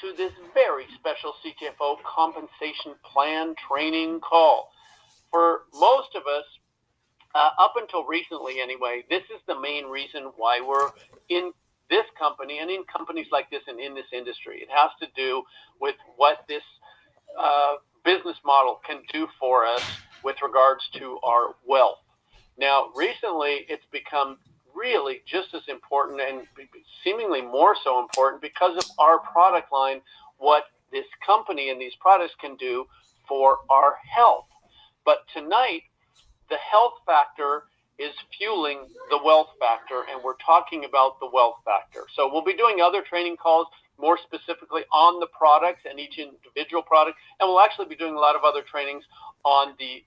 to this very special CTFO compensation plan training call. For most of us, up until recently anyway, this is the main reason why we're in this company and in companies like this and in this industry. It has to do with what this business model can do for us with regards to our wealth. Now, recently, it's become really just as important and seemingly more so important because of our product line, what this company and these products can do for our health. But tonight, the health factor is fueling the wealth factor, and we're talking about the wealth factor. So we'll be doing other training calls more specifically on the products and each individual product, and we'll actually be doing a lot of other trainings on the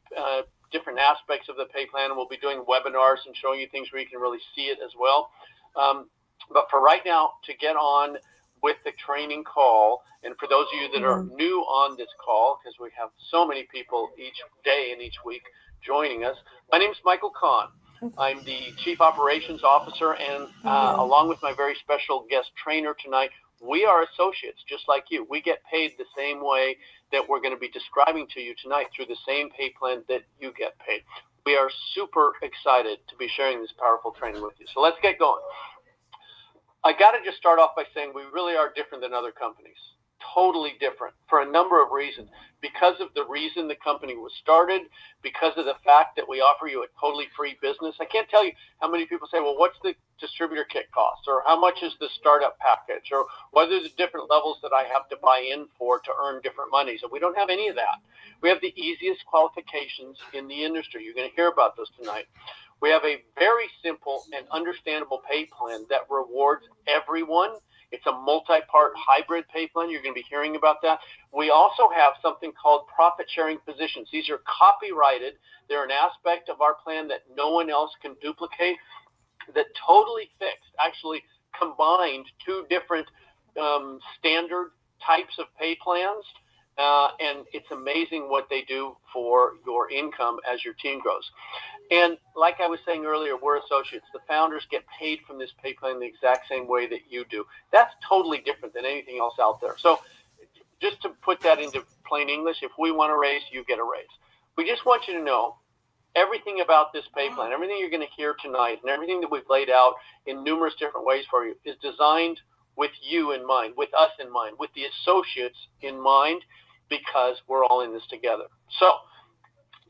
different aspects of the pay plan. We'll be doing webinars and showing you things where you can really see it as well. But for right now, to get on with the training call, and for those of you that are new on this call, because we have so many people each day and each week joining us, my name is Michael Kahn. I'm the Chief Operations Officer, and along with my very special guest trainer tonight, we are associates just like you. We get paid the same way that we're going to be describing to you tonight, through the same pay plan that you get paid. We are super excited to be sharing this powerful training with you. So let's get going. I got to just start off by saying we really are different than other companies. Totally different for a number of reasons. Because of the reason the company was started, because of the fact that we offer you a totally free business. I can't tell you how many people say, well, what's the distributor kit cost? Or how much is the startup package? Or what are the different levels that I have to buy in for to earn different monies? And we don't have any of that. We have the easiest qualifications in the industry. You're going to hear about those tonight. We have a very simple and understandable pay plan that rewards everyone. It's a multi-part hybrid pay plan. You're going to be hearing about that. We also have something called profit-sharing positions. These are copyrighted. They're an aspect of our plan that no one else can duplicate, that totally fixed, actually combined two different standard types of pay plans. And it's amazing what they do for your income as your team grows. And like I was saying earlier, we're associates. The founders get paid from this pay plan the exact same way that you do. That's totally different than anything else out there. So just to put that into plain English, if we want a raise, you get a raise. We just want you to know everything about this pay plan, everything you're going to hear tonight, and everything that we've laid out in numerous different ways for you is designed with you in mind, with us in mind, with the associates in mind, because we're all in this together. So,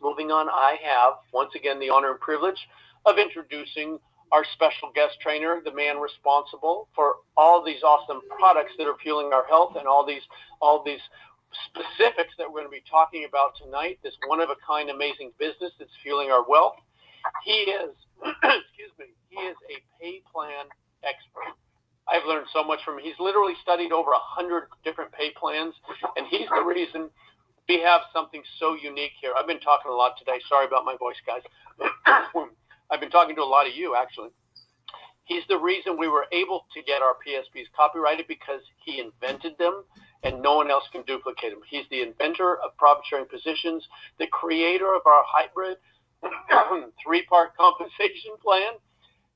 moving on, I have, once again, the honor and privilege of introducing our special guest trainer, the man responsible for all these awesome products that are fueling our health and all these specifics that we're going to be talking about tonight, this one-of-a-kind amazing business that's fueling our wealth. He is, he is a pay plan expert. I've learned so much from him. He's literally studied over 100 different pay plans, and he's the reason we have something so unique here. I've been talking a lot today. Sorry about my voice, guys. I've been talking to a lot of you, actually. He's the reason we were able to get our PSPs copyrighted, because he invented them, and no one else can duplicate them. He's the inventor of profit-sharing positions, the creator of our hybrid three-part compensation plan,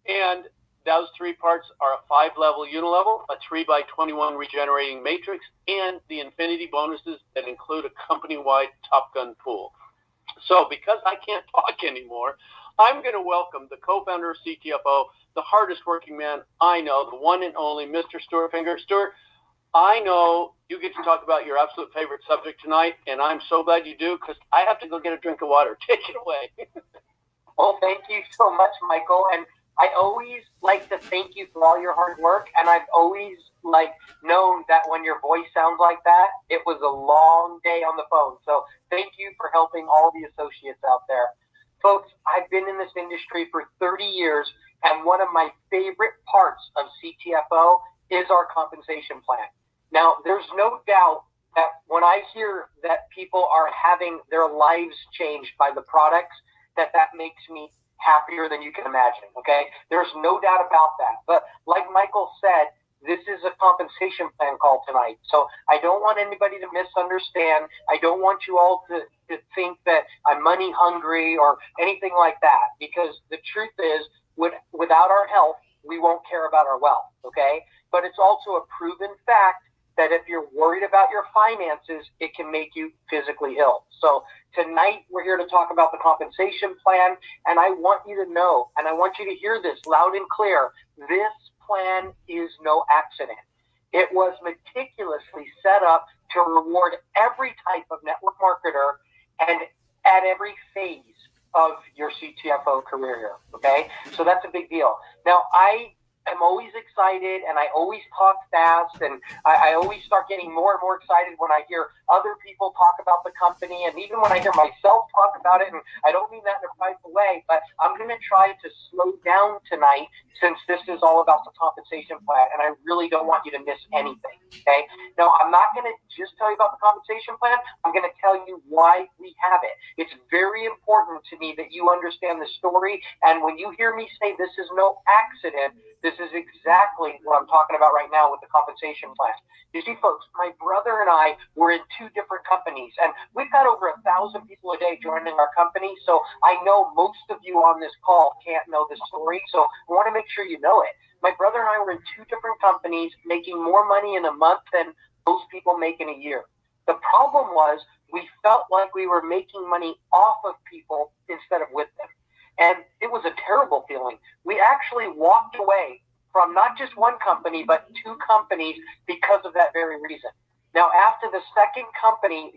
and those three parts are a 5-level unilevel, a 3x21 regenerating matrix, and the infinity bonuses that include a company-wide Top Gun pool. So because I can't talk anymore, I'm going to welcome the co-founder of CTFO, the hardest working man I know, the one and only Mr. Stuart Finger. Stuart, I know you get to talk about your absolute favorite subject tonight, and I'm so glad you do, because I have to go get a drink of water. Take it away. Well, thank you so much, Michael. And I always like to thank you for all your hard work, and I've always known that when your voice sounds like that, it was a long day on the phone. So thank you for helping all the associates out there. Folks, I've been in this industry for 30 years, and one of my favorite parts of CTFO is our compensation plan. Now, there's no doubt that when I hear that people are having their lives changed by the products, that makes me happier than you can imagine, okay? There's no doubt about that. But like Michael said, this is a compensation plan call tonight. So I don't want anybody to misunderstand. I don't want you all to think that I'm money hungry or anything like that, because the truth is, without our health, we won't care about our wealth, okay? But it's also a proven fact that if you're worried about your finances, it can make you physically ill. So tonight we're here to talk about the compensation plan, and I want you to know, and I want you to hear this loud and clear, this plan is no accident. It was meticulously set up to reward every type of network marketer and at every phase of your CTFO career here, okay? So that's a big deal. Now, I am always excited, and I always talk fast, and I always start getting more and more excited when I hear other people talk about the company, and even when I hear myself talk about it, and I don't mean that in a prideful way, but I'm going to try to slow down tonight since this is all about the compensation plan, and I really don't want you to miss anything, okay? Now, I'm not going to just tell you about the compensation plan. I'm going to tell you why we have it. It's very important to me that you understand the story, and when you hear me say this is no accident, this is exactly what I'm talking about right now with the compensation plan. You see, folks, my brother and I were in two different companies, and we've got over 1,000 people a day joining our company, so I know most of you on this call can't know the story, so I want to make sure you know it. My brother and I were in two different companies making more money in a month than most people make in a year. The problem was we felt like we were making money off of people instead of with them. And it was a terrible feeling. We actually walked away from not just one company, but two companies because of that very reason. Now, after the second company,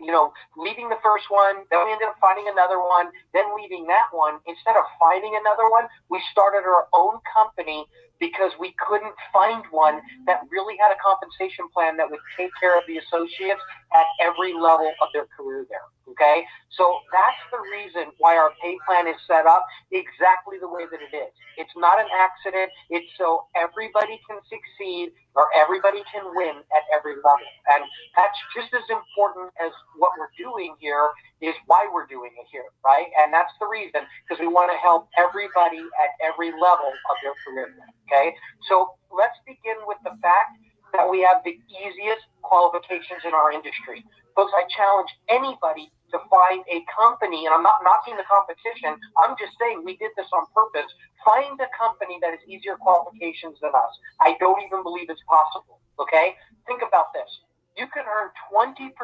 leaving the first one, then we ended up finding another one, then leaving that one. Instead of finding another one, we started our own company because we couldn't find one that really had a compensation plan that would take care of the associates at every level of their career there, okay? So that's the reason why our pay plan is set up exactly the way that it is. It's not an accident. It's so everybody can succeed or everybody can win at every level. And that's just as important as what we're doing here is why we're doing it here, right? And that's the reason, because we want to help everybody at every level of their career, okay? So let's begin with the fact that we have the easiest qualifications in our industry. Folks, I challenge anybody to find a company, and I'm not knocking the competition, I'm just saying we did this on purpose. Find a company that has easier qualifications than us. I don't even believe it's possible, okay? Think about this. You can earn 20%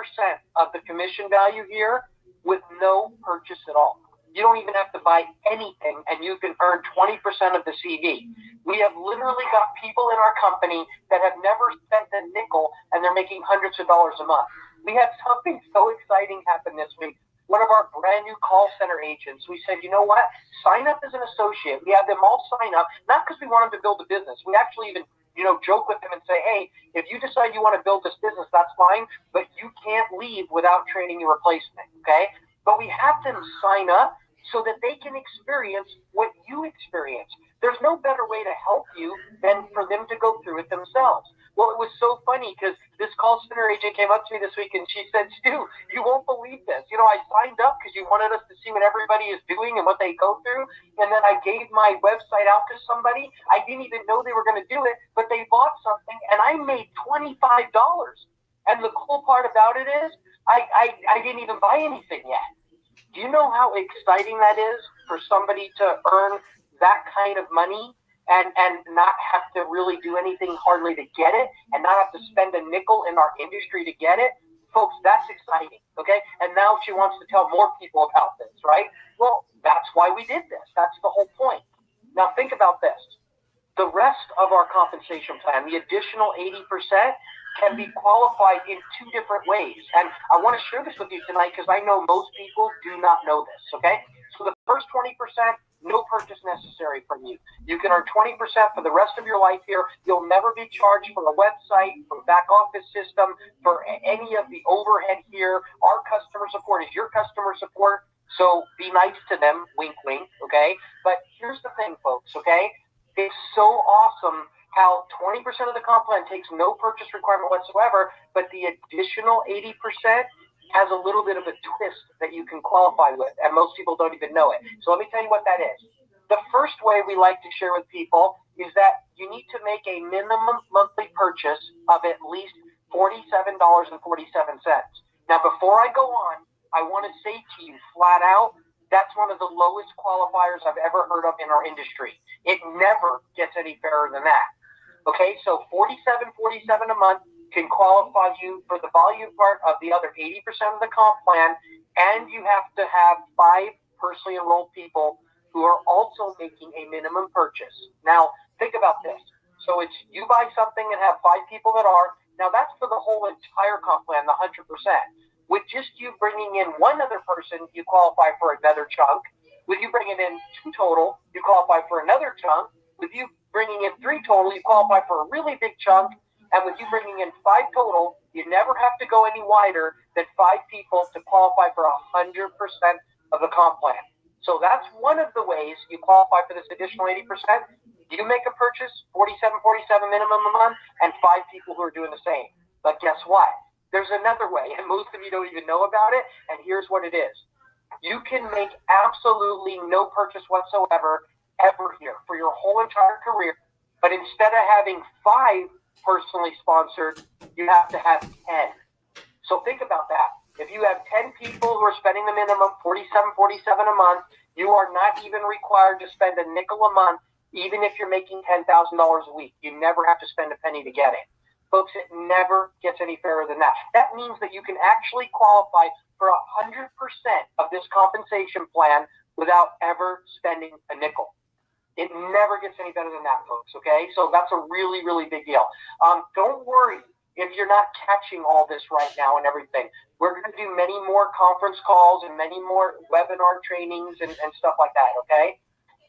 of the commission value here with no purchase at all. You don't even have to buy anything, and you can earn 20% of the CV. We have literally got people in our company that have never spent a nickel, and they're making hundreds of dollars a month. We had something so exciting happen this week. One of our brand new call center agents, we said, you know what? Sign up as an associate. We had them all sign up, not because we want them to build a business. We actually even joke with them and say, hey, if you decide you want to build this business, that's fine, but you can't leave without training your replacement, okay? But we have them sign up so that they can experience what you experience. There's no better way to help you than for them to go through it themselves. Well, it was so funny because this call center agent came up to me this week and she said, Stu, you won't believe this. I signed up because you wanted us to see what everybody is doing and what they go through. And then I gave my website out to somebody. I didn't even know they were going to do it, but they bought something and I made $25. And the cool part about it is I didn't even buy anything yet. Do you know how exciting that is for somebody to earn that kind of money and not have to really do anything hardly to get it and not have to spend a nickel in our industry to get it? Folks, that's exciting, okay? And now she wants to tell more people about this, right? Well, that's why we did this. That's the whole point. Now think about this. The rest of our compensation plan, the additional 80%, can be qualified in two different ways. And I want to share this with you tonight because I know most people do not know this, okay? So the first 20%, no purchase necessary from you. You can earn 20% for the rest of your life here. You'll never be charged for a website, for back office system, for any of the overhead here. Our customer support is your customer support, so be nice to them, wink, wink, okay? But here's the thing, folks, okay? It's so awesome how 20% of the comp plan takes no purchase requirement whatsoever, but the additional 80% has a little bit of a twist that you can qualify with, and most people don't even know it. So let me tell you what that is. The first way we like to share with people is that you need to make a minimum monthly purchase of at least $47.47. Now, before I go on, I want to say to you flat out, that's one of the lowest qualifiers I've ever heard of in our industry. It never gets any fairer than that. Okay, so $47.47 a month can qualify you for the volume part of the other 80% of the comp plan, and you have to have 5 personally enrolled people who are also making a minimum purchase. Now, think about this. So it's you buy something and have 5 people that are. Now, that's for the whole entire comp plan, the 100%. With just you bringing in one other person, you qualify for another chunk. With you bringing in 2 total, you qualify for another chunk. With you bringing in 3 total, you qualify for a really big chunk. And with you bringing in 5 total, you never have to go any wider than 5 people to qualify for 100% of the comp plan. So that's one of the ways you qualify for this additional 80%. You make a purchase, $47 minimum a month, and 5 people who are doing the same. But guess what? There's another way, and most of you don't even know about it, and here's what it is. You can make absolutely no purchase whatsoever ever here for your whole entire career, but instead of having 5 personally sponsored, you have to have 10. So think about that. If you have 10 people who are spending the minimum $47 a month, you are not even required to spend a nickel a month, even if you're making $10,000 a week. You never have to spend a penny to get it. Folks, it never gets any fairer than that. That means that you can actually qualify for 100% of this compensation plan without ever spending a nickel. It never gets any better than that, folks, okay? So that's a really, really big deal. Don't worry if you're not catching all this right now and everything. We're going to do many more conference calls and many more webinar trainings and stuff like that, okay?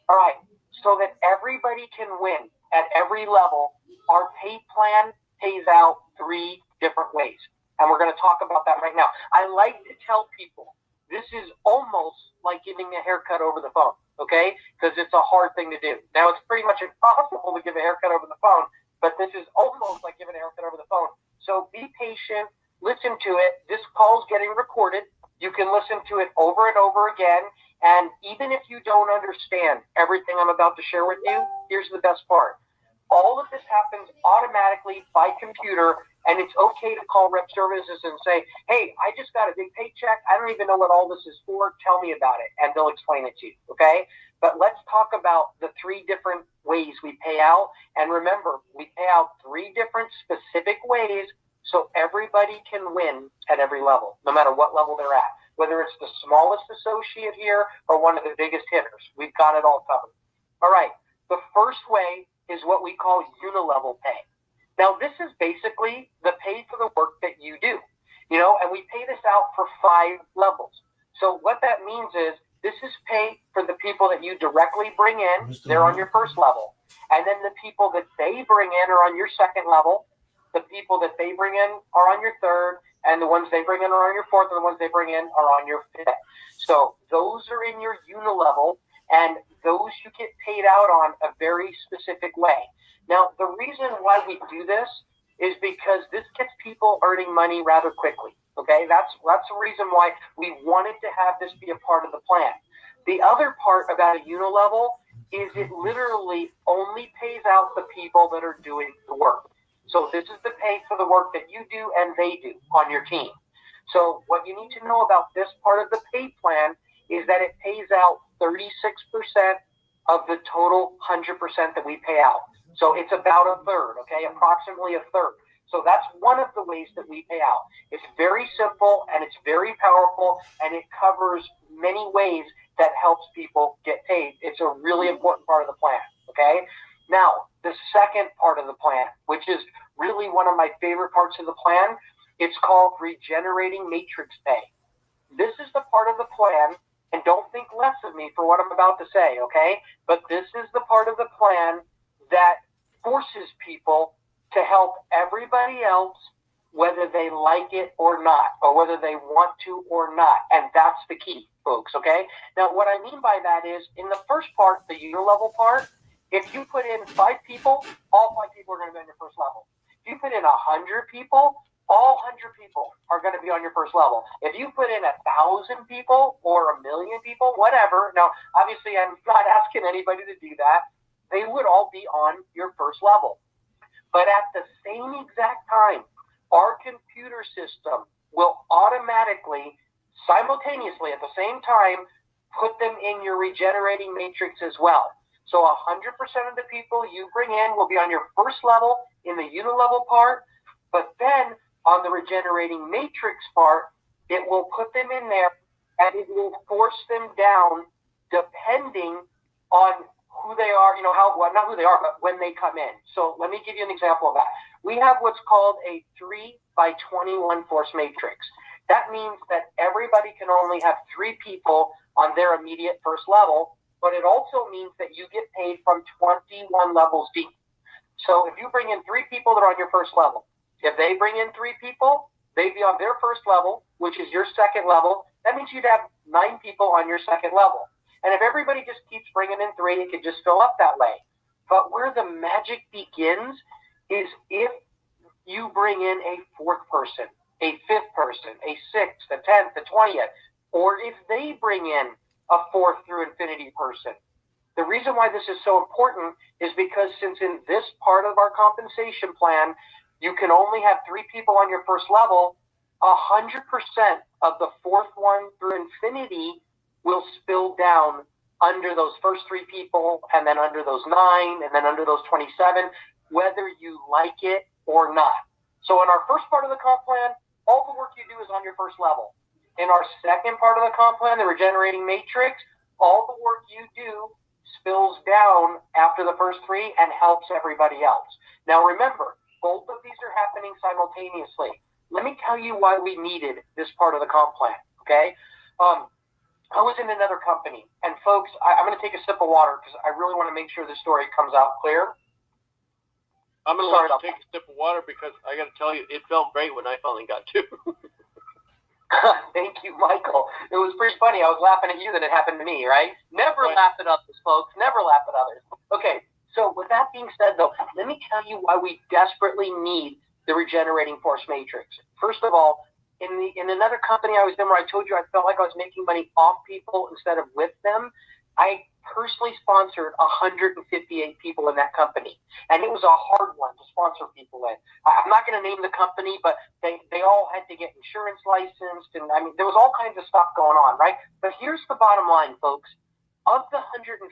All right, so that everybody can win at every level, our pay plan pays out 3 different ways. And we're going to talk about that right now. I like to tell people this is almost like giving a haircut over the phone, okay? Because it's a hard thing to do. Now, it's pretty much impossible to give a haircut over the phone, but this is almost like giving a haircut over the phone. So be patient. Listen to it. This call is getting recorded. You can listen to it over and over again. And even if you don't understand everything I'm about to share with you, here's the best part. All of this happens automatically by computer, and it's okay to call Rep Services and say, hey, I just got a big paycheck. I don't even know what all this is for. Tell me about it, and they'll explain it to you, okay? But let's talk about the 3 different ways we pay out. And remember, we pay out 3 different specific ways so everybody can win at every level, no matter what level they're at, whether it's the smallest associate here or one of the biggest hitters. We've got it all covered. All right, the first way is what we call unilevel pay. Now, this is basically the pay for the work that you do, and we pay this out for 5 levels. So what that means is this is pay for the people that you directly bring in. They're on your first level. And then the people that they bring in are on your second level. The people that they bring in are on your third. And the ones they bring in are on your fourth. And the ones they bring in are on your fifth. So those are in your unilevel. And those you get paid out on a very specific way. Now, the reason why we do this is because this gets people earning money rather quickly. Okay, that's the reason why we wanted to have this be a part of the plan. The other part about a unilevel is it literally only pays out the people that are doing the work. So this is the pay for the work that you do and they do on your team. So what you need to know about this part of the pay plan is that it pays out 36% of the total 100% that we pay out. So it's about a third, okay, approximately a third. So that's one of the ways that we pay out. It's very simple and it's very powerful and it covers many ways that helps people get paid. It's a really important part of the plan, okay? Now, the second part of the plan, which is really one of my favorite parts of the plan, it's called regenerating matrix pay. This is the part of the plan, and don't think less of me for what I'm about to say, okay? But this is the part of the plan that forces people to help everybody else, whether they like it or not, or whether they want to or not. And that's the key, folks, okay? Now, what I mean by that is, in the first part, the unilevel part, if you put in 5 people, all 5 people are going to be on your first level. If you put in 100 people, all 100 people are going to be on your first level. If you put in 1,000 people or 1,000,000 people, whatever, now, obviously, I'm not asking anybody to do that. They would all be on your first level. But at the same exact time, our computer system will automatically, simultaneously, at the same time, put them in your regenerating matrix as well. So 100% of the people you bring in will be on your first level in the unilevel part, But then on the regenerating matrix part, it will put them in there and it will force them down depending on who they are, not who they are, but when they come in. So let me give you an example of that. We have what's called a 3x21 force matrix. That means that everybody can only have 3 people on their immediate first level, but it also means that you get paid from 21 levels deep. So if you bring in 3 people that are on your first level, if they bring in 3 people, they'd be on their first level, which is your second level. That means you'd have 9 people on your second level. And if everybody just keeps bringing in 3, it could just fill up that way. But where the magic begins is if you bring in a 4th person, a 5th person, a 6th, a 10th, a 20th, or if they bring in a 4th through infinity person. The reason why this is so important is because since in this part of our compensation plan, you can only have 3 people on your first level, 100% of the 4th one through infinity will spill down under those first 3 people, and then under those 9, and then under those 27, whether you like it or not. So in our first part of the comp plan, all the work you do is on your first level. In our second part of the comp plan, the regenerating matrix, all the work you do spills down after the first 3 and helps everybody else. Now remember, both of these are happening simultaneously. Let me tell you why we needed this part of the comp plan, okay? I was in another company, and folks, I'm going to take a sip of water because I really want to make sure the story comes out clear. I'm going to let you take a sip of water because I got to tell you, it felt great when I finally got to. Thank you, Michael. It was pretty funny. I was laughing at you that it happened to me, right? Never laugh at others, folks. Never laugh at others. Okay, so with that being said, though, let me tell you why we desperately need the regenerating force matrix. First of all, in another company I was in where I told you I felt like I was making money off people instead of with them, I personally sponsored 158 people in that company. And it was a hard one to sponsor people in. I'm not going to name the company, but they all had to get insurance licensed. And I mean, there was all kinds of stuff going on, right? But here's the bottom line, folks. Of the 158,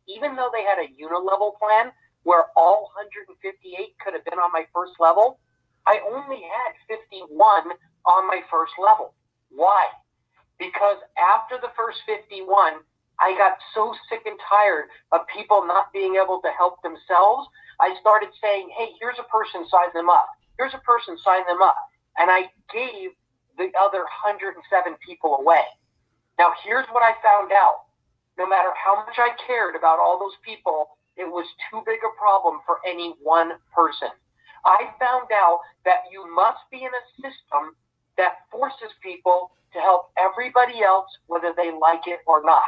even though they had a unilevel plan where all 158 could have been on my first level, I only had 51 on my first level. Why? Because after the first 51, I got so sick and tired of people not being able to help themselves. I started saying, hey, here's a person, sign them up. Here's a person, sign them up. And I gave the other 107 people away. Now, here's what I found out. No matter how much I cared about all those people, it was too big a problem for any one person. I found out that you must be in a system that forces people to help everybody else, whether they like it or not.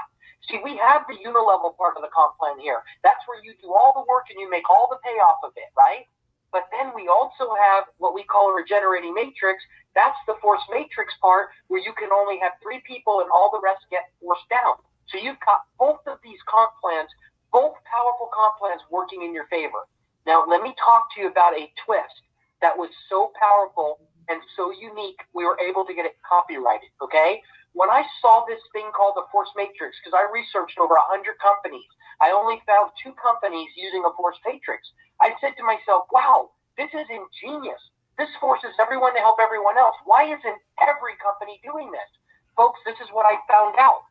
See, we have the unilevel part of the comp plan here. That's where you do all the work and you make all the payoff of it, right? But then we also have what we call a regenerating matrix. That's the force matrix part where you can only have 3 people and all the rest get forced down. So you've got both of these comp plans, both powerful comp plans working in your favor. Now, let me talk to you about a twist that was so powerful and so unique, we were able to get it copyrighted, okay? When I saw this thing called the force matrix, because I researched over 100 companies, I only found 2 companies using a force matrix. I said to myself, wow, this is ingenious. This forces everyone to help everyone else. Why isn't every company doing this? Folks, this is what I found out.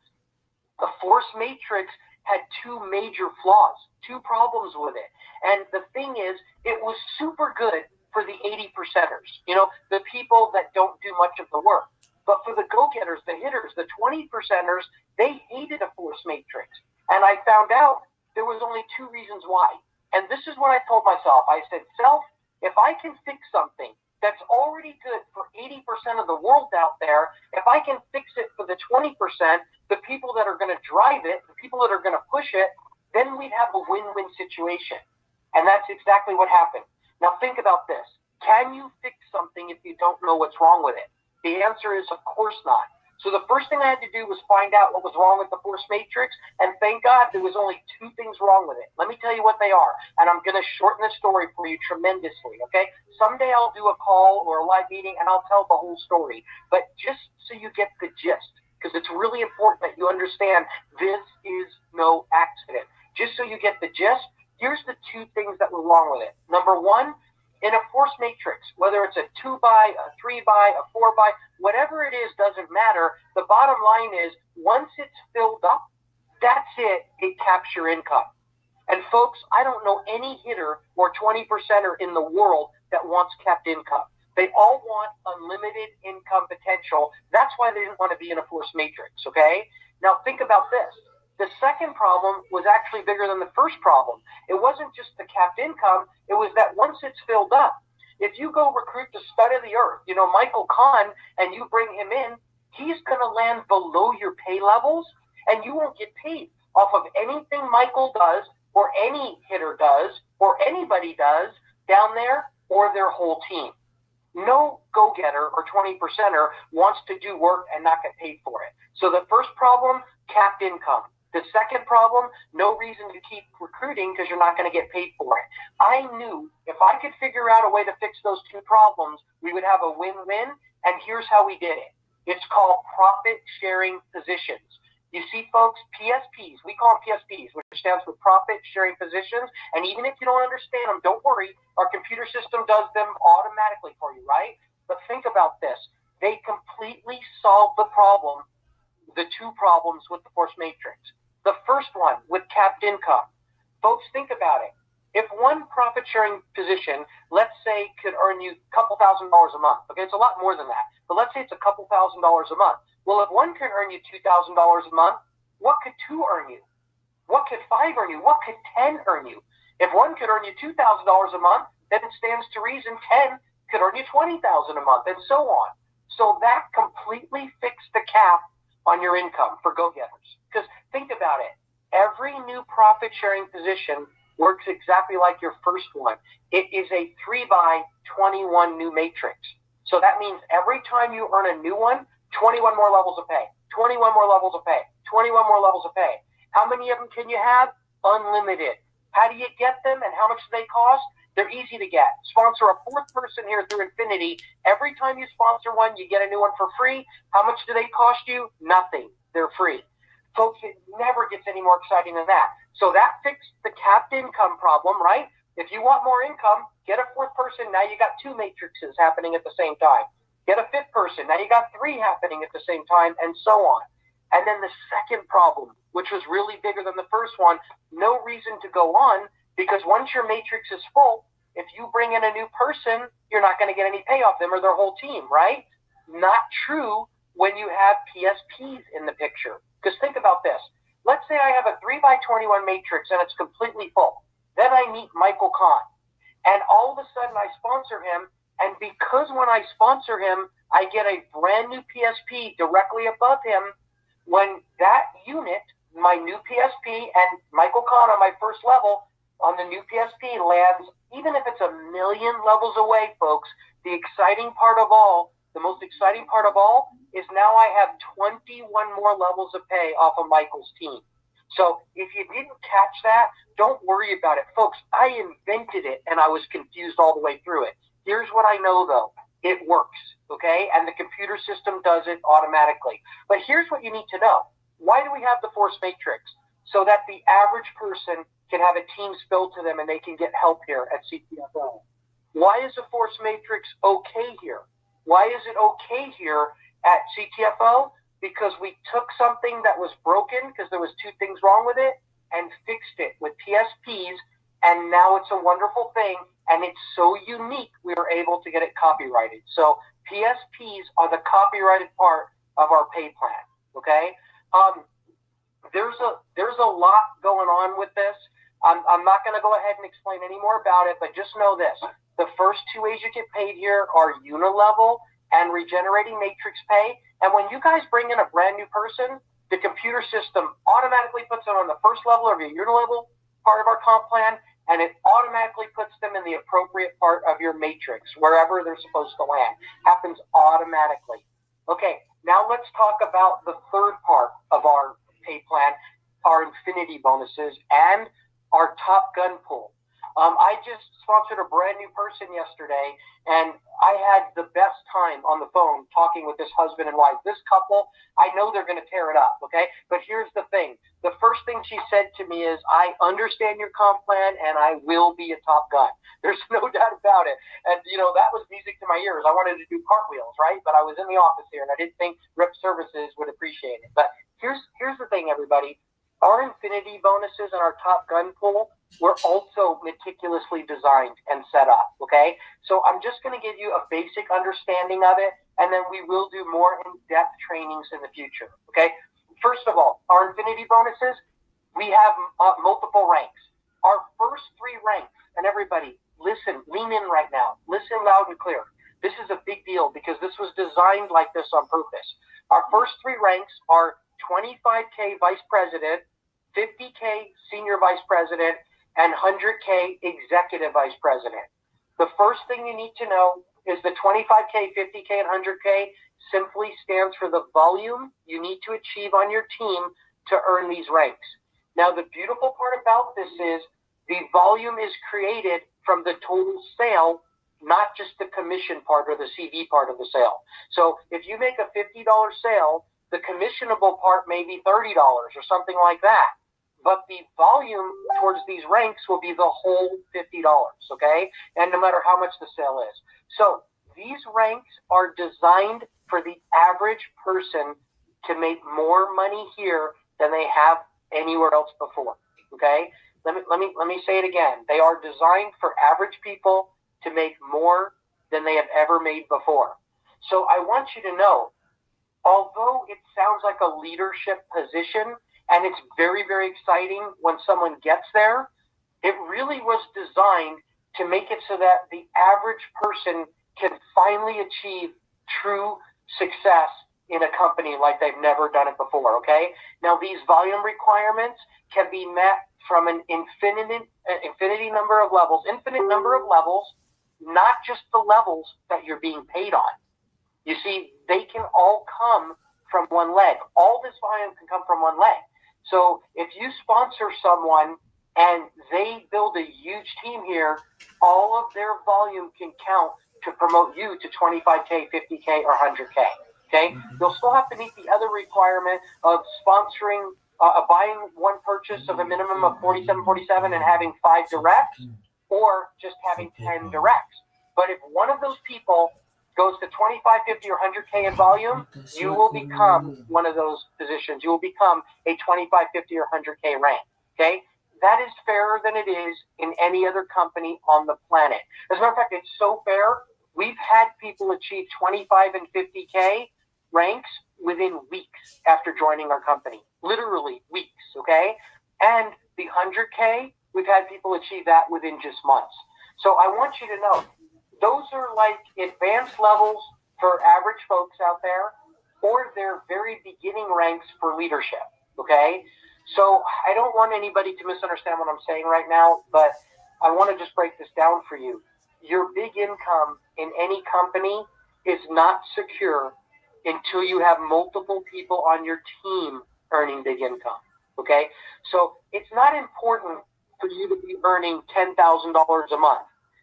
The force matrix had 2 major flaws, 2 problems with it. And the thing is, it was super good for the 80%ers, the people that don't do much of the work. But for the go-getters, the hitters, the 20%ers, they hated a force matrix. And I found out there was only 2 reasons why. And this is what I told myself. I said, self, if I can fix something that's already good for 80% of the world out there, if I can fix it for the 20%, the people that are going to drive it, the people that are going to push it, then we'd have a win-win situation. And that's exactly what happened. Now think about this. Can you fix something if you don't know what's wrong with it? The answer is, of course not. So the first thing I had to do was find out what was wrong with the force matrix, and thank God there was only 2 things wrong with it. Let me tell you what they are, and I'm going to shorten the story for you tremendously, okay? Someday I'll do a call or a live meeting, and I'll tell the whole story. But just so you get the gist, because it's really important that you understand this is no accident. Just so you get the gist, here's the 2 things that were wrong with it. Number 1, in a force matrix, whether it's a 2-by, a 3-by, a 4-by, whatever it is, doesn't matter. The bottom line is, once it's filled up, that's it. It caps your income. And folks, I don't know any hitter or 20%er in the world that wants capped income. They all want unlimited income potential. That's why they didn't want to be in a force matrix, okay? Now think about this. The second problem was actually bigger than the first problem. It wasn't just the capped income. It was that once it's filled up, if you go recruit the stud of the earth, you know, Michael Kahn, and you bring him in, he's going to land below your pay levels, and you won't get paid off of anything Michael does or any hitter does or anybody does down there or their whole team. No go-getter or 20%er wants to do work and not get paid for it. So the first problem, capped income. The second problem, no reason to keep recruiting because you're not going to get paid for it. I knew if I could figure out a way to fix those two problems, we would have a win-win, and here's how we did it. It's called profit-sharing positions. You see, folks, PSPs, we call them PSPs, which stands for profit-sharing positions, and even if you don't understand them, don't worry. Our computer system does them automatically for you, right? But think about this. They completely solve the problem, the two problems with the force matrix. The first one with capped income. Folks, think about it. If one profit-sharing position, let's say, could earn you a couple $1,000s a month, okay, it's a lot more than that, but let's say it's a couple $1,000s a month. Well, if one could earn you $2,000 a month, what could 2 earn you? What could 5 earn you? What could 10 earn you? If one could earn you $2,000 a month, then it stands to reason 10 could earn you $20,000 a month, and so on. So that completely fixed the cap on your income for go-getters. Because think about it. Every new profit-sharing position works exactly like your first one. It is a 3-by 21 new matrix. So that means every time you earn a new one, 21 more levels of pay, 21 more levels of pay, 21 more levels of pay. How many of them can you have? Unlimited. How do you get them and how much do they cost? They're easy to get. Sponsor a 4th person here through Infinity. Every time you sponsor one, you get a new one for free. How much do they cost you? Nothing. They're free. Folks, it never gets any more exciting than that. So that fixed the capped income problem, right? If you want more income, get a 4th person. Now you got 2 matrices happening at the same time. Get a 5th person. Now you got 3 happening at the same time, and so on. And then the second problem, which was really bigger than the first one, no reason to go on, because once your matrix is full, if you bring in a new person, you're not going to get any pay off them or their whole team, right? Not true when you have PSPs in the picture. Because think about this. Let's say I have a 3-by 21 matrix and it's completely full. Then I meet Michael Kahn. And all of a sudden I sponsor him. And because when I sponsor him, I get a brand new PSP directly above him, when that unit, my new PSP and Michael Kahn on my first level on the new PSP lands, even if it's 1 million levels away, folks, the exciting part of all, the most exciting part of all, is now I have 21 more levels of pay off of Michael's team. So if you didn't catch that, don't worry about it. Folks, I invented it and I was confused all the way through it. Here's what I know, though. It works, okay? And the computer system does it automatically. But here's what you need to know. Why do we have the force matrix? So that the average person can have a team spilled to them and they can get help here at CTFO. Why is the force matrix okay here? Why is it okay here at CTFO? Because we took something that was broken because there was 2 things wrong with it and fixed it with PSPs, and now it's a wonderful thing, and it's so unique we were able to get it copyrighted. So PSPs are the copyrighted part of our pay plan, okay? There's a lot going on with this. I'm not going to go ahead and explain any more about it, but just know this. The first 2 ways you get paid here are unilevel and regenerating matrix pay. And when you guys bring in a brand new person, the computer system automatically puts them on the first level of your unilevel part of our comp plan, and it automatically puts them in the appropriate part of your matrix, wherever they're supposed to land. Happens automatically. Okay, now let's talk about the third part of our pay plan, our infinity bonuses, and our Top Gun pool. I just sponsored a brand new person yesterday, and I had the best time on the phone talking with this husband and wife. This couple, I know they're going to tear it up, okay? But here's the thing. The first thing she said to me is, I understand your comp plan, and I will be a top gun. There's no doubt about it. And, you know, that was music to my ears. I wanted to do cartwheels, right? But I was in the office here, and I didn't think Rip Services would appreciate it. But here's the thing, everybody. Our infinity bonuses and our top gun pool were also meticulously designed and set up, okay? So I'm just going to give you a basic understanding of it, and then we will do more in-depth trainings in the future, okay? First of all, our infinity bonuses, we have multiple ranks. Our first 3 ranks, and everybody, listen, lean in right now. Listen loud and clear. This is a big deal because this was designed like this on purpose. Our first 3 ranks are 25K Vice President, 50K Senior Vice President, and 100K Executive Vice President. The first thing you need to know is the 25K, 50K, and 100K simply stands for the volume you need to achieve on your team to earn these ranks. Now, the beautiful part about this is the volume is created from the total sale, not just the commission part or the CV part of the sale. So if you make a $50 sale, the commissionable part may be $30 or something like that. But the volume towards these ranks will be the whole $50, okay? And no matter how much the sale is. So these ranks are designed for the average person to make more money here than they have anywhere else before, okay? Let me say it again. They are designed for average people to make more than they have ever made before. So I want you to know, although it sounds like a leadership position, and it's very, very exciting when someone gets there, it really was designed to make it so that the average person can finally achieve true success in a company like they've never done it before, okay? Now, these volume requirements can be met from an infinite number of levels, not just the levels that you're being paid on. You see, they can all come from one leg. All this volume can come from one leg. So if you sponsor someone and they build a huge team here, all of their volume can count to promote you to 25K, 50K, or 100K. Okay? You'll still have to meet the other requirement of sponsoring, buying one purchase of a minimum of 47 and having 5 directs, or just having 10 directs. But if one of those people goes to 25, 50, or 100K in volume, you will become one of those positions. You will become a 25, 50, or 100K rank. Okay? That is fairer than it is in any other company on the planet. As a matter of fact, it's so fair, we've had people achieve 25 and 50K ranks within weeks after joining our company. Literally weeks, okay? And the 100K, we've had people achieve that within just months. So I want you to know, those are like advanced levels for average folks out there, or they're very beginning ranks for leadership, okay? So I don't want anybody to misunderstand what I'm saying right now, but I want to just break this down for you. Your big income in any company is not secure until you have multiple people on your team earning big income, okay? So it's not important for you to be earning $10,000 a month.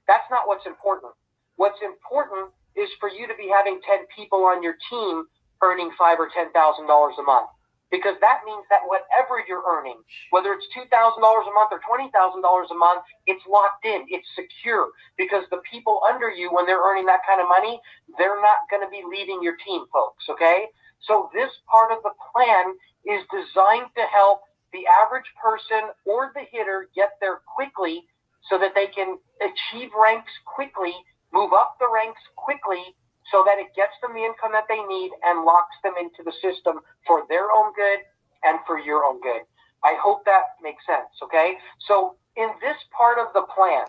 That's not what's important. What's important is for you to be having 10 people on your team earning $5,000 or $10,000 a month. Because that means that whatever you're earning, whether it's $2,000 a month or $20,000 a month, it's locked in, it's secure. Because the people under you, when they're earning that kind of money, they're not going to be leaving your team, folks, okay? So this part of the plan is designed to help the average person or the hitter get there quickly so that they can achieve ranks quickly, move up the ranks quickly, so that it gets them the income that they need and locks them into the system for their own good and for your own good. I hope that makes sense, okay? So in this part of the plan,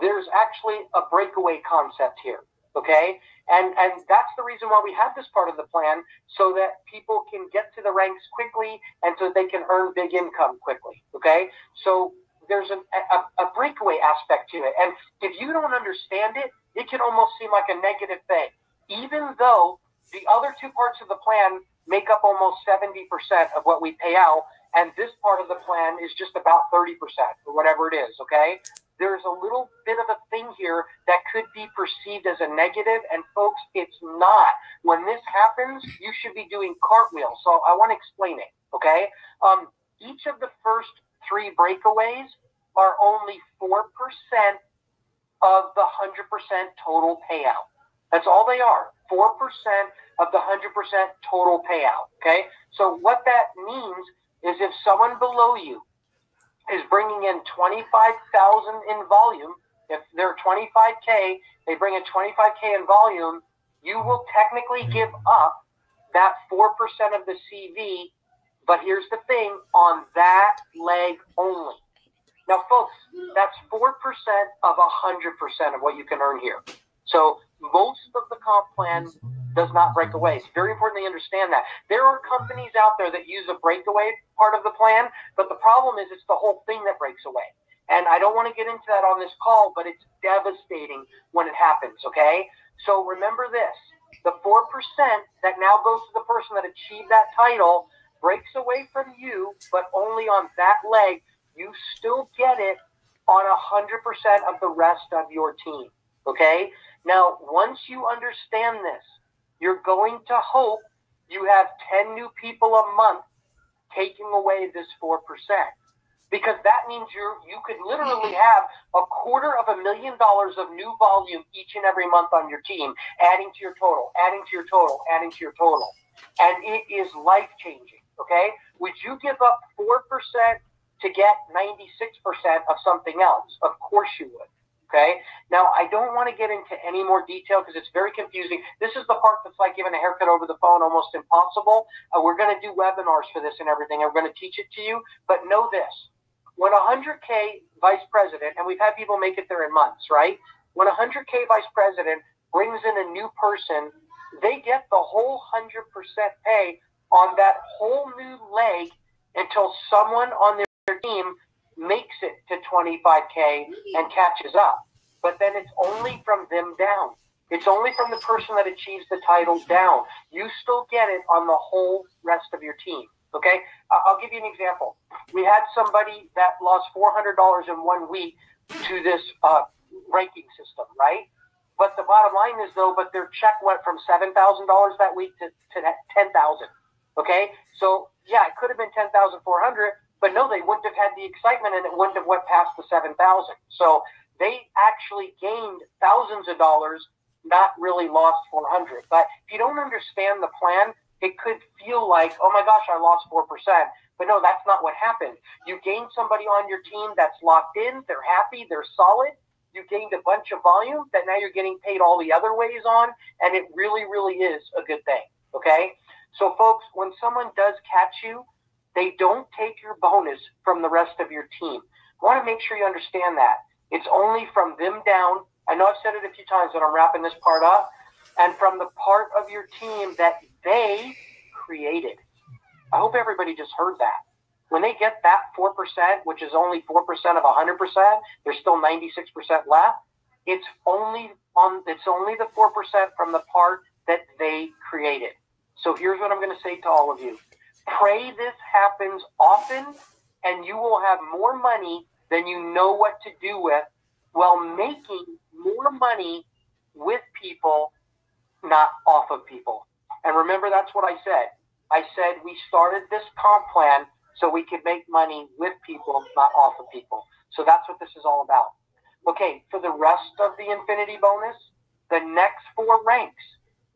there's actually a breakaway concept here, okay? And that's the reason why we have this part of the plan, so that people can get to the ranks quickly and so they can earn big income quickly, okay? So there's a breakaway aspect to it. And if you don't understand it, it can almost seem like a negative thing, even though the other two parts of the plan make up almost 70% of what we pay out, and this part of the plan is just about 30% or whatever it is, okay? there's a little bit of a thing here that could be perceived as a negative, and folks, it's not. When this happens, you should be doing cartwheels. So I want to explain it, okay? Each of the first 3 breakaways are only 4% of the 100% total payout. That's all they are, 4% of the 100% total payout, okay? So what that means is if someone below you is bringing in 25,000 in volume, if they're 25K, they bring in 25K in volume, you will technically give up that 4% of the CV, but here's the thing, on that leg only. Now, folks, that's 4% of 100% of what you can earn here. So most of the comp plan does not break away. It's very important to understand that. There are companies out there that use a breakaway part of the plan, but the problem is it's the whole thing that breaks away. And I don't want to get into that on this call, but it's devastating when it happens, okay? So remember this, the 4% that now goes to the person that achieved that title breaks away from you, but only on that leg. You still get it on 100% of the rest of your team, okay? Now, once you understand this, you're going to hope you have 10 new people a month taking away this 4%. Because that means you could literally have $250,000 of new volume each and every month on your team, adding to your total, adding to your total, adding to your total. And it is life-changing, okay? Would you give up 4% to get 96% of something else? Of course you would. Okay. Now, I don't want to get into any more detail because it's very confusing. This is the part that's like giving a haircut over the phone, almost impossible. We're going to do webinars for this and everything. I'm going to teach it to you. But know this. When 100K vice president, and we've had people make it there in months, right? When 100K vice president brings in a new person, they get the whole 100% pay on that whole new leg until someone on their team makes it to 25K and catches up. But then it's only from them down. It's only from the person that achieves the title down. You still get it on the whole rest of your team. Okay? I'll give you an example. We had somebody that lost $400 in 1 week to this ranking system, right? But the bottom line is, though, but their check went from $7,000 that week to $10,000. Okay? So, yeah, it could have been $10,400, but no, they wouldn't have had the excitement and it wouldn't have went past the $7,000. So they actually gained thousands of dollars, not really lost 400. But if you don't understand the plan, it could feel like, oh my gosh, I lost 4%. But no, that's not what happened. You gained somebody on your team that's locked in, they're happy, they're solid. You gained a bunch of volume that now you're getting paid all the other ways on, and it really, really is a good thing. Okay? So folks, when someone does catch you, they don't take your bonus from the rest of your team. I want to make sure you understand that. It's only from them down. I know I've said it a few times, but I'm wrapping this part up. And from the part of your team that they created. I hope everybody just heard that. When they get that 4%, which is only 4% of 100%, there's still 96% left. It's only the 4% from the part that they created. So here's what I'm going to say to all of you. Pray this happens often, and you will have more money than you know what to do with, while making more money with people, not off of people. And remember, that's what I said. I said we started this comp plan so we could make money with people, not off of people. So that's what this is all about. Okay, for the rest of the Infinity bonus, the next 4 ranks,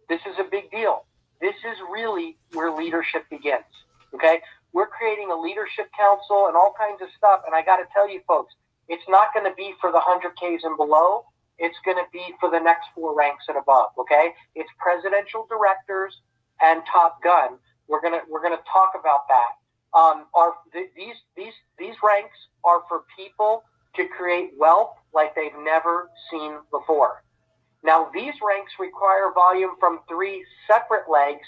this is a big deal. This is really where leadership begins, okay? We're creating a leadership council and all kinds of stuff, and I got to tell you, folks, it's not going to be for the 100Ks and below. It's going to be for the next 4 ranks and above, okay? It's presidential directors and Top Gun. We're gonna talk about that. These ranks are for people to create wealth like they've never seen before. Now, these ranks require volume from 3 separate legs,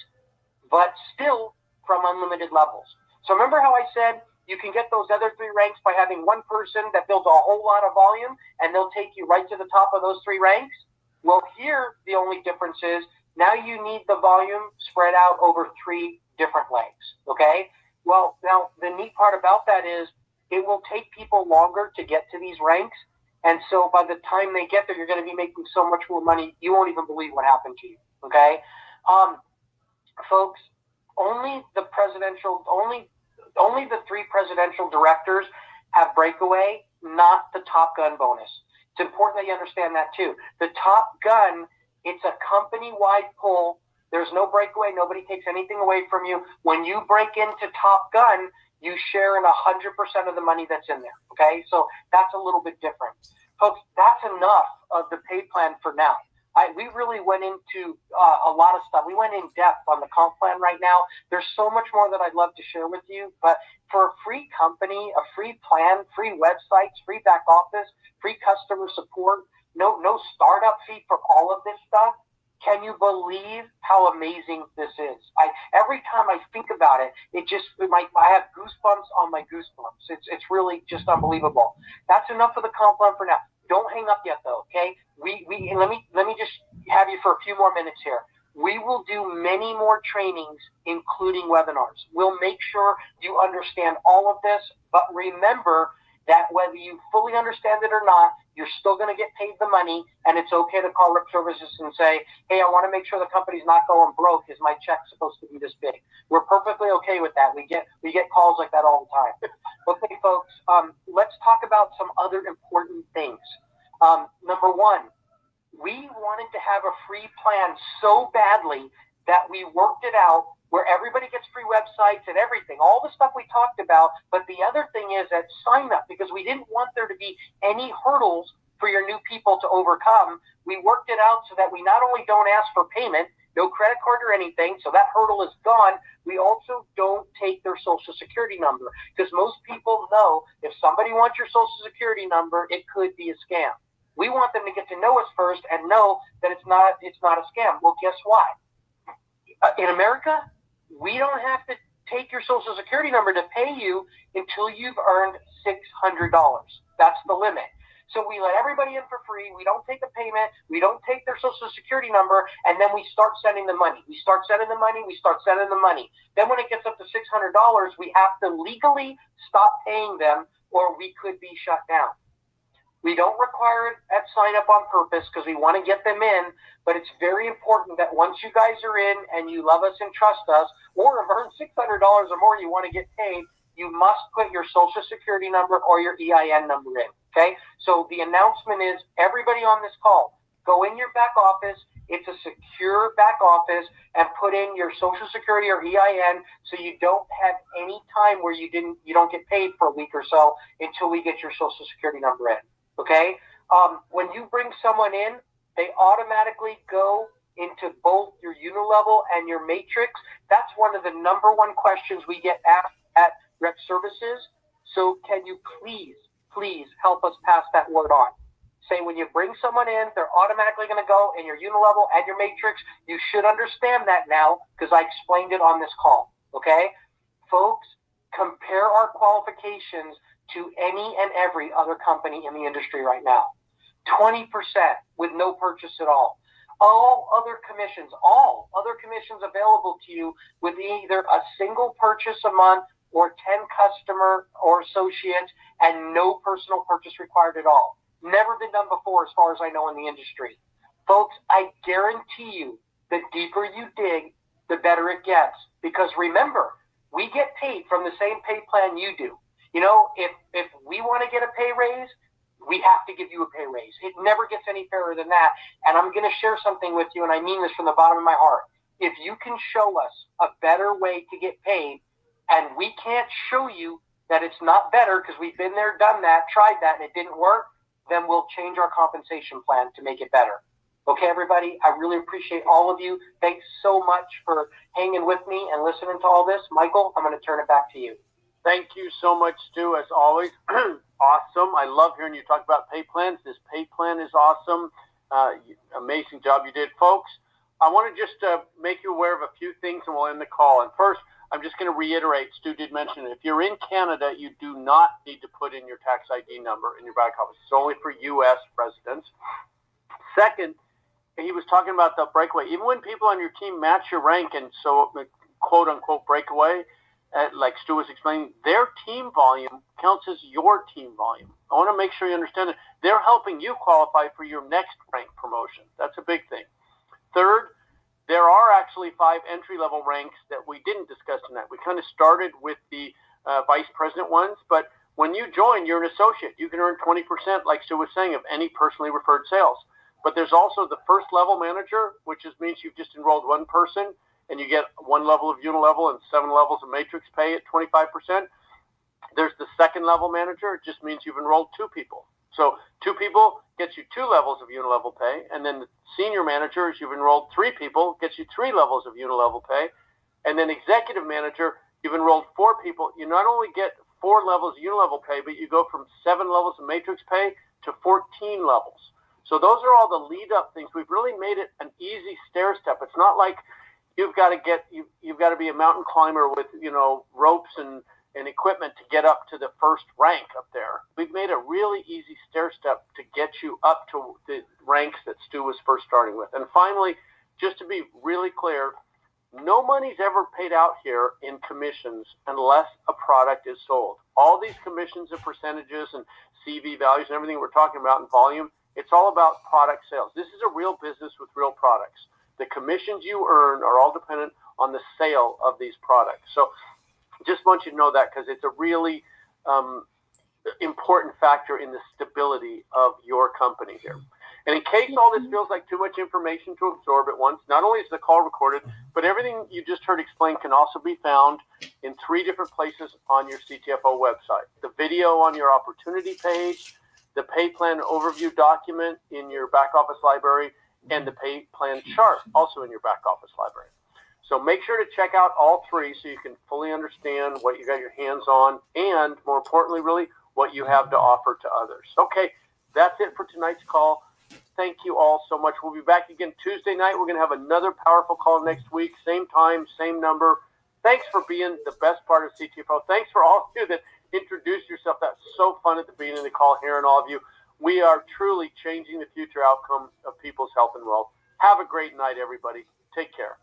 but still from unlimited levels. So remember how I said you can get those other 3 ranks by having one person that builds a whole lot of volume, and they'll take you right to the top of those 3 ranks? Well, here, the only difference is now you need the volume spread out over 3 different legs, okay? Well, now, the neat part about that is it will take people longer to get to these ranks, And so by the time they get there, you're going to be making so much more money, you won't even believe what happened to you. Okay? Folks, only the three presidential directors have breakaway, not the Top Gun bonus. It's important that you understand that too. The Top Gun, it's a company-wide pull. There's no breakaway. Nobody takes anything away from you. When you break into Top Gun, you share in 100% of the money that's in there. Okay? So that's a little bit different. Folks, that's enough of the pay plan for now. We really went into a lot of stuff. We went in depth on the comp plan right now. There's so much more that I'd love to share with you. But for a free company, a free plan, free websites, free back office, free customer support, no startup fee for all of this stuff, can you believe how amazing this is? Every time I think about it, I have goosebumps on my goosebumps. It's really just unbelievable. That's enough of the comp plan for now. Don't hang up yet, though. Okay? Let me just have you for a few more minutes here. We will do many more trainings, including webinars. We'll make sure you understand all of this, but remember that whether you fully understand it or not, you're still going to get paid the money, and it's okay to call Rep Services and say, hey, I want to make sure the company's not going broke. Is my check supposed to be this big? We're perfectly okay with that. We get calls like that all the time. Okay, folks, let's talk about some other important things. Number one, we wanted to have a free plan so badly that we worked it out where everybody gets free websites and everything, all the stuff we talked about. But the other thing is that sign up, because we didn't want there to be any hurdles for your new people to overcome. We worked it out so that we not only don't ask for payment, no credit card or anything, so that hurdle is gone. We also don't take their social security number, because most people know if somebody wants your social security number, it could be a scam. We want them to get to know us first and know that it's not a scam. Well, guess why? In America, we don't have to take your social security number to pay you until you've earned $600. That's the limit. So we let everybody in for free. We don't take a payment. We don't take their social security number, and then we start sending the money. We start sending the money. We start sending the money. Then when it gets up to $600, we have to legally stop paying them, or we could be shut down. We don't require it at sign up on purpose because we want to get them in, but it's very important that once you guys are in and you love us and trust us, or have earned $600 or more, you want to get paid, you must put your social security number or your EIN number in, okay? So the announcement is, everybody on this call, go in your back office. It's a secure back office, and put in your social security or EIN so you don't have any time where you don't get paid for a week or so until we get your social security number in. Okay? When you bring someone in, they automatically go into both your unilevel and your matrix. That's one of the number one questions we get asked at Rep Services. So can you please help us pass that word on? Say when you bring someone in, they're automatically going to go in your unilevel and your matrix. You should understand that now because I explained it on this call. Okay? Folks, compare our qualifications to any and every other company in the industry right now. 20% with no purchase at all. All other commissions available to you with either a single purchase a month or 10 customer or associates and no personal purchase required at all. Never been done before as far as I know in the industry. Folks, I guarantee you, the deeper you dig, the better it gets. Because remember, we get paid from the same pay plan you do. You know, if we want to get a pay raise, we have to give you a pay raise. It never gets any fairer than that. And I'm going to share something with you, and I mean this from the bottom of my heart. If you can show us a better way to get paid, and we can't show you that it's not better because we've been there, done that, tried that, and it didn't work, then we'll change our compensation plan to make it better. Okay, everybody, I really appreciate all of you. Thanks so much for hanging with me and listening to all this. Michael, I'm going to turn it back to you. Thank you so much, Stu, as always. Awesome. I love hearing you talk about pay plans. This pay plan is awesome. Amazing job you did, folks. I want to just make you aware of a few things, and we'll end the call. And first, I'm just going to reiterate, Stu did mention it. If you're in Canada, you do not need to put in your tax ID number in your back office. It's only for U.S. residents. Second, he was talking about the breakaway. Even when people on your team match your rank and so quote-unquote breakaway, like Stu was explaining, their team volume counts as your team volume. I want to make sure you understand that they're helping you qualify for your next rank promotion. That's a big thing. Third, there are actually 5 entry-level ranks that we didn't discuss tonight. We kind of started with the vice president ones, but when you join, you're an associate. You can earn 20%, like Stu was saying, of any personally referred sales. But there's also the first level manager, which means you've just enrolled one person, and you get 1 level of unilevel and 7 levels of matrix pay at 25%. There's the second level manager. It just means you've enrolled 2 people. So 2 people gets you 2 levels of unilevel pay, and then the senior manager, you've enrolled 3 people, gets you 3 levels of unilevel pay, and then executive manager, you've enrolled 4 people. You not only get 4 levels of unilevel pay, but you go from 7 levels of matrix pay to 14 levels. So those are all the lead-up things. We've really made it an easy stair step. It's not like you've got to be a mountain climber with ropes and equipment to get up to the first rank up there. We've made a really easy stair step to get you up to the ranks that Stu was first starting with. And finally, just to be really clear, no money's ever paid out here in commissions unless a product is sold. All these commissions and percentages and CV values and everything we're talking about in volume, it's all about product sales. This is a real business with real products. The commissions you earn are all dependent on the sale of these products. So just want you to know that, because it's a really important factor in the stability of your company here. And in case all this feels like too much information to absorb at once, not only is the call recorded, but everything you just heard explained can also be found in 3 different places on your CTFO website. The video on your opportunity page, the pay plan overview document in your back office library, and the pay plan chart also in your back office library. So make sure to check out all 3 so you can fully understand what you got your hands on, and more importantly, really, what you have to offer to others. Okay, that's it for tonight's call. Thank you all so much. We'll be back again Tuesday night. We're going to have another powerful call next week. Same time, same number. Thanks for being the best part of CTFO. Thanks for all of you that introduced yourself. That's so fun at the beginning of the call, hearing all of you. We are truly changing the future outcome of people's health and wealth. Have a great night, everybody. Take care.